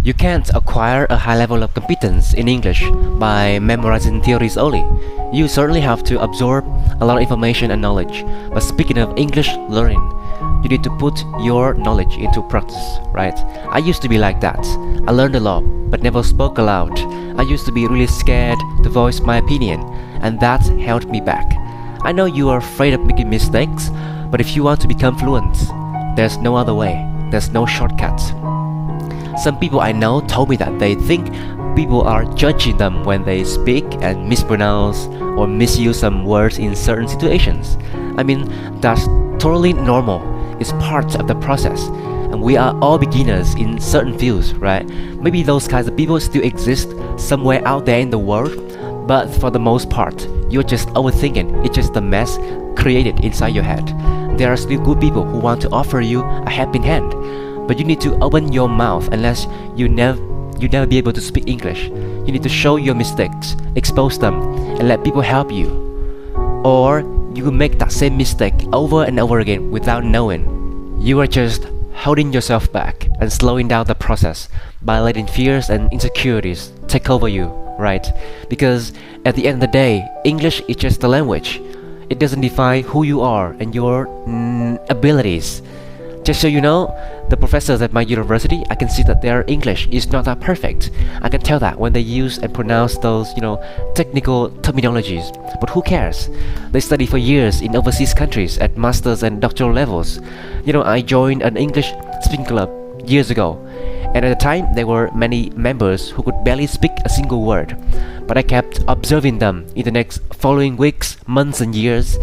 You can't acquire a high level of competence in English by memorizing theories only. You certainly have to absorb a lot of information and knowledge. But speaking of English learning, you need to put your knowledge into practice, right? I used to be like that. I learned a lot, but never spoke aloud. I used to be really scared to voice my opinion, and that held me back. I know you are afraid of making mistakes, but if you want to become fluent, there's no other way. There's no shortcut. Some people I know told me that they think people are judging them when they speak and mispronounce or misuse some words in certain situations. I mean, that's totally normal. It's part of the process. And we are all beginners in certain fields, right? Maybe those kinds of people still exist somewhere out there in the world, but for the most part, you're just overthinking. It's just a mess created inside your head. There are still good people who want to offer you a helping hand, but you need to open your mouth unless you never be able to speak English. You need to show your mistakes, expose them, and let people help you. Or you will make that same mistake over and over again without knowing. You are just holding yourself back and slowing down the process by letting fears and insecurities take over you, right? Because at the end of the day, English is just a language. It doesn't define who you are and your abilities. Just so you know, the professors at my university, I can see that their English is not that perfect. I can tell that when they use and pronounce those, technical terminologies. But who cares? They study for years in overseas countries at master's and doctoral levels. I joined an English speaking club years ago, and at the time there were many members who could barely speak a single word. But I kept observing them in the next following weeks, months and years.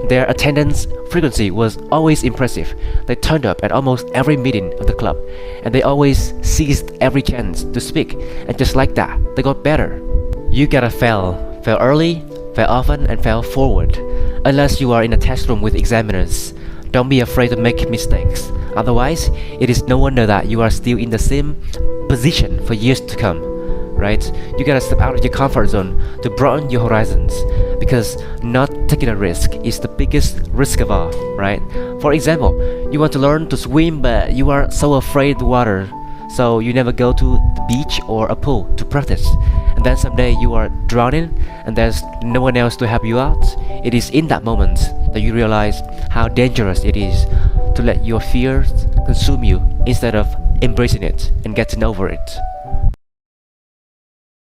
Their attendance frequency was always impressive. They turned up at almost every meeting of the club, and they always seized every chance to speak, and just like that, they got better. You gotta fail early, fail often, and fail forward. Unless you are in a test room with examiners, don't be afraid to make mistakes. Otherwise, it is no wonder that you are still in the same position for years to come. Right? You gotta step out of your comfort zone to broaden your horizons, because not taking a risk is the biggest risk of all, right? For example, you want to learn to swim, but you are so afraid of the water, so you never go to the beach or a pool to practice. And then someday you are drowning and there's no one else to help you out. It is in that moment that you realize how dangerous it is to let your fears consume you instead of embracing it and getting over it.